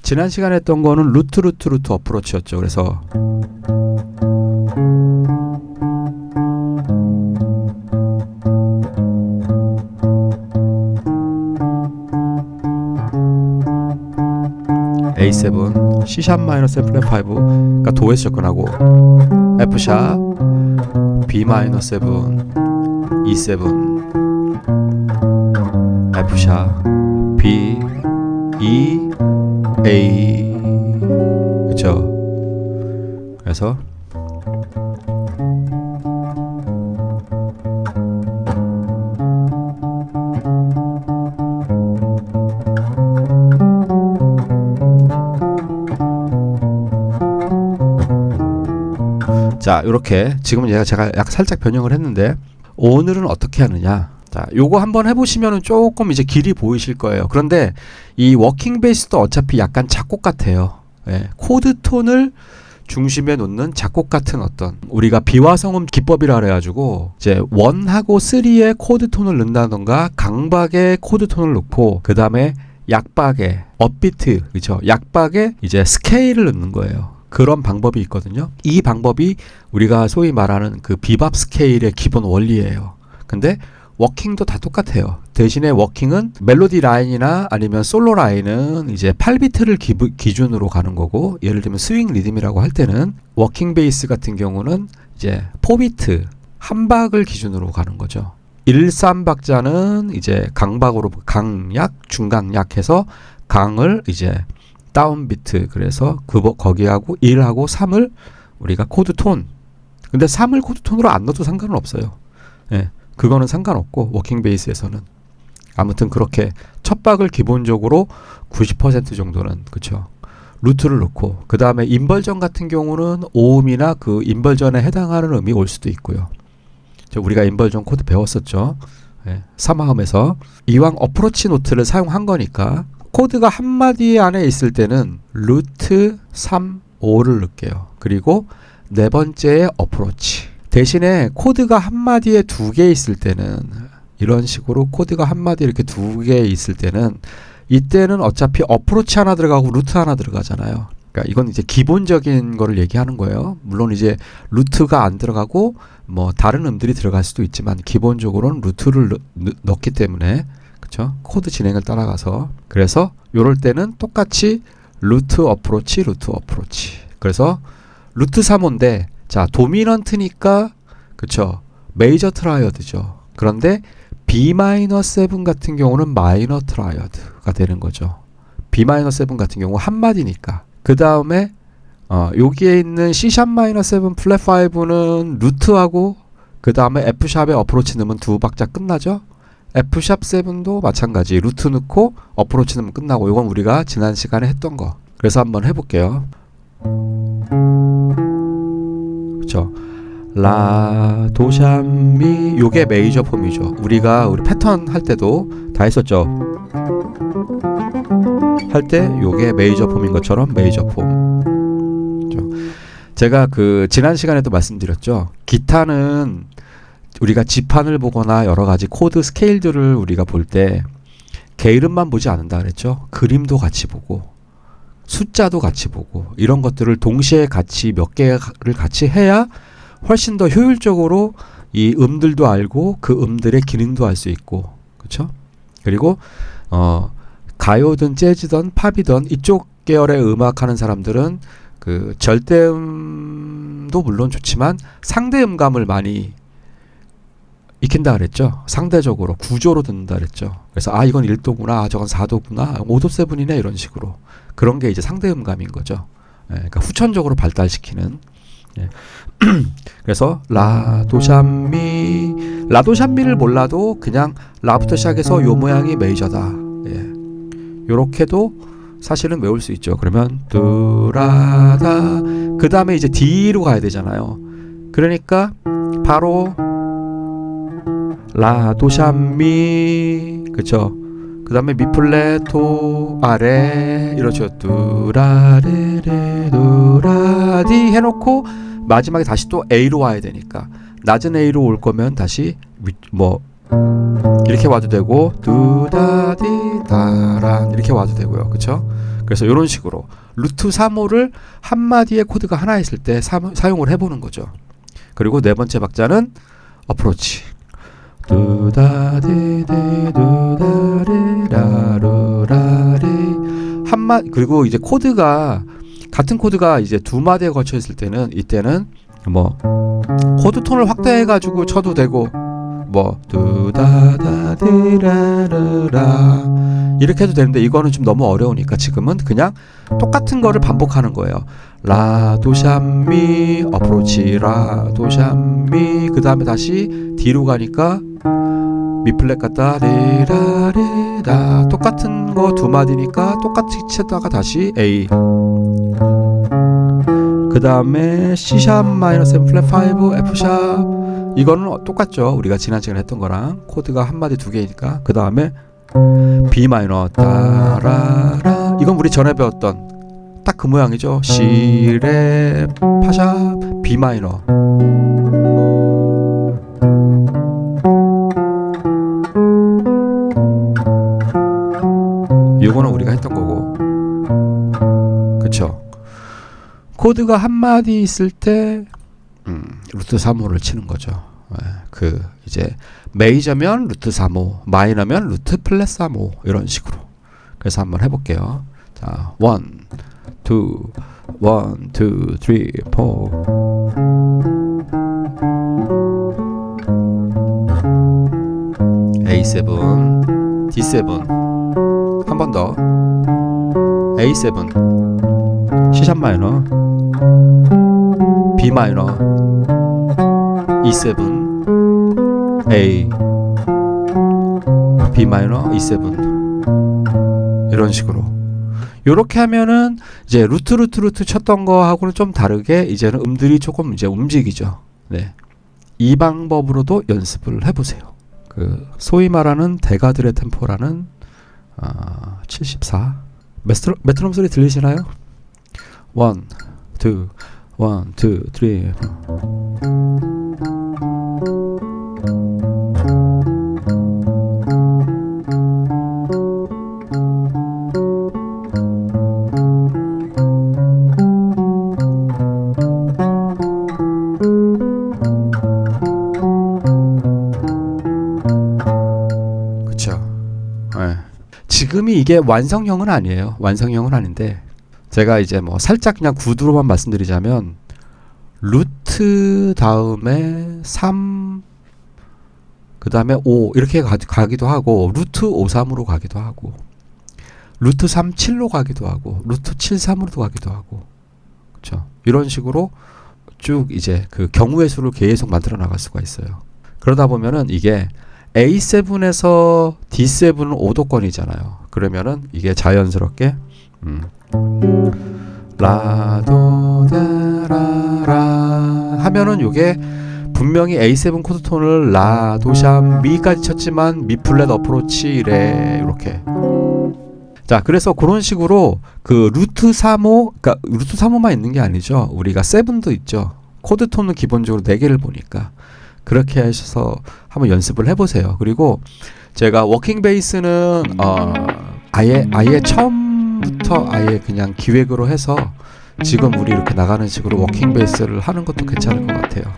지난 시간에 했던 거는 루트 어프로치였죠. 그래서 A7, C샵 마이너스 F 플랫 5, 그러니까 도에서 접근하고 F샵, B 마이너스 7, E7, F샵, B, E, A, 그쵸? 그래서 자, 요렇게 지금은 제가 약간 살짝 변형을 했는데 오늘은 어떻게 하느냐. 자, 요거 한번 해보시면은 조금 이제 길이 보이실 거예요. 그런데 이 워킹 베이스도 어차피 약간 작곡 같아요. 예, 코드 톤을 중심에 놓는 작곡 같은 어떤 우리가 비화성음 기법이라 그래가지고 이제 1하고 3의 코드 톤을 넣는다던가 강박의 코드 톤을 넣고 그 다음에 약박의 업비트, 그렇죠? 약박의 이제 스케일을 넣는 거예요. 그런 방법이 있거든요. 이 방법이 우리가 소위 말하는 그 비밥 스케일의 기본 원리예요. 근데 워킹도 다 똑같아요. 대신에 워킹은 멜로디 라인이나 아니면 솔로 라인은 이제 8비트를 기준으로 가는 거고, 예를 들면 스윙 리듬이라고 할 때는 워킹 베이스 같은 경우는 이제 4비트 한 박을 기준으로 가는 거죠. 1, 3박자는 이제 강박으로 강약, 중강약 해서 강을 이제 다운비트, 그래서 거기하고 1하고 3을 우리가 코드 톤, 근데 3을 코드 톤으로 안 넣어도 상관은 없어요. 예, 그거는 상관없고 워킹 베이스에서는 아무튼 그렇게 첫 박을 기본적으로 90% 정도는, 그쵸, 루트를 넣고, 그 다음에 인벌전 같은 경우는 오음이나 그 인벌전에 해당하는 음이 올 수도 있고요. 우리가 인벌전 코드 배웠었죠. 예, 3화음에서 이왕 어프로치 노트를 사용한 거니까 코드가 한 마디 안에 있을 때는 루트 3, 5를 넣을게요. 그리고 네 번째에 어프로치. 대신에 코드가 한 마디에 두 개 있을 때는, 이런 식으로 코드가 한 마디 이렇게 두 개 있을 때는, 이때는 어차피 어프로치 하나 들어가고 루트 하나 들어가잖아요. 그러니까 이건 이제 기본적인 거를 얘기하는 거예요. 물론 이제 루트가 안 들어가고 뭐 다른 음들이 들어갈 수도 있지만 기본적으로는 루트를 넣기 때문에, 그쵸? 코드 진행을 따라가서, 그래서 요럴 때는 똑같이 루트 어프로치. 그래서 루트 3호인데, 자, 도미넌트니까, 그쵸, 메이저 트라이어드죠. 그런데 B-7 같은 경우는 마이너 트라이어드가 되는 거죠. B-7 같은 경우 한 마디니까. 그 다음에 여기에 있는 C#-7 플랫 5는 루트하고 그 다음에 F샵에 어프로치 넣으면 두 박자 끝나죠. F샵7도 마찬가지, 루트 넣고 어프로치 넣으면 끝나고. 이건 우리가 지난 시간에 했던 거. 그래서 한번 해볼게요. 그쵸, 라, 도, 샵, 미, 요게 메이저 폼이죠. 우리 패턴 할 때도 다 했었죠. 할 때 요게 메이저 폼인 것처럼 메이저 폼. 그쵸? 제가 그 지난 시간에도 말씀드렸죠. 기타는 우리가 지판을 보거나 여러 가지 코드 스케일들을 우리가 볼 때 게으름만 보지 않는다 그랬죠. 그림도 같이 보고 숫자도 같이 보고 이런 것들을 동시에 같이 몇 개를 같이 해야 훨씬 더 효율적으로 이 음들도 알고 그 음들의 기능도 알 수 있고, 그렇죠? 그리고 가요든 재즈든 팝이든 이쪽 계열의 음악 하는 사람들은 그 절대음도 물론 좋지만 상대 음감을 많이 익힌다 그랬죠. 상대적으로 구조로 듣는다 그랬죠. 그래서 아, 이건 1도구나, 저건 4도구나, 5도 7이네, 이런 식으로. 그런 게 이제 상대 음감인 거죠. 예, 그러니까 후천적으로 발달시키는. 예. 그래서 라, 도, 샵, 미. 라, 도, 샵, 미를 몰라도 그냥 라부터 시작해서 요 모양이 메이저다. 예. 요렇게도 사실은 외울 수 있죠. 그러면 뚜라다, 그 다음에 이제 D로 가야 되잖아요. 그러니까 바로 라, 도, 샵, 미, 그쵸? 그 다음에 미 플랫, 도, 아레, 이렇죠. 뚜라레레, 뚜라디 해놓고 마지막에 다시 또 A로 와야 되니까 낮은 A로 올 거면 다시 뭐 이렇게 와도 되고, 뚜다디 다란 이렇게 와도 되고요. 그쵸? 그래서 이런 식으로 루트 3호를 한 마디의 코드가 하나 있을 때 사용을 해보는 거죠. 그리고 네 번째 박자는 어프로치. 그리고 이제 코드가 같은 코드가 이제 두 마디에 걸쳐 있을 때는 이때는 뭐 코드 톤을 확대해 가지고 쳐도 되고 뭐 두다다디라르라 이렇게 해도 되는데 이거는 좀 너무 어려우니까 지금은 그냥 똑같은 거를 반복하는 거예요. 라도샴미 어프로치 라도샴미 그 다음에 다시 D로 가니까 미플랫 갔다 리라리라 똑같은 거 두 마디니까 똑같이 치다가 다시 A 그 다음에 C샵 마이너스 M 플랫 5 F샵 이거는 똑같죠. 우리가 지난 시간에 했던 거랑 코드가 한 마디 두 개니까 그 다음에 B 마이너 따라라 이건 우리 전에 배웠던 딱 그 모양이죠. C 랩 파샵 B 마이너 요거는 우리가 했던 거고 그쵸. 코드가 한 마디 있을 때 루트 3호를 치는 거죠. 그 이제 메이저면 루트 3호, 마이너면 루트 플랫 3호 이런 식으로. 그래서 한번 해볼게요. 자, 1, 2, 1, 2, 3, 4. A7, D7. 한 번 더. A7, C샵 마이너, B 마이너, E7, A, B 마이너, E7 이런 식으로. 요렇게 하면은 이제 루트 쳤던 거하고는 좀 다르게 이제는 음들이 조금 이제 움직이죠. 네. 이 방법으로도 연습을 해보세요. 그 소위 말하는 대가들의 템포라는 74 메트로놈 소리 들리시나요? 1, 2, 1, 2, 3. 지금이 이게 완성형은 아니에요. 완성형은 아닌데 제가 이제 뭐 살짝 그냥 구두로만 말씀드리자면 루트 다음에 3 그 다음에 5 이렇게 가기도 하고 루트 5, 3으로 가기도 하고 루트 3, 7로 가기도 하고 루트 7, 3으로도 가기도 하고 그렇죠. 이런 식으로 쭉 이제 그 경우의 수를 계속 만들어 나갈 수가 있어요. 그러다 보면은 이게 A7에서 D7은 5도권이잖아요. 그러면은 이게 자연스럽게 라도다라라 하면은 요게 분명히 A7 코드톤을 라도샴 미까지 쳤지만 미 플랫 어프로치 레 이렇게. 자, 그래서 그런 식으로 그 루트 3호, 그러니까 루트 3호만 있는 게 아니죠. 우리가 7도 있죠. 코드톤은 기본적으로 4개를 보니까. 그렇게 하셔서 한번 연습을 해보세요. 그리고 제가 워킹 베이스는 아예 처음부터 아예 그냥 기획으로 해서 지금 우리 이렇게 나가는 식으로 워킹 베이스를 하는 것도 괜찮을 것 같아요.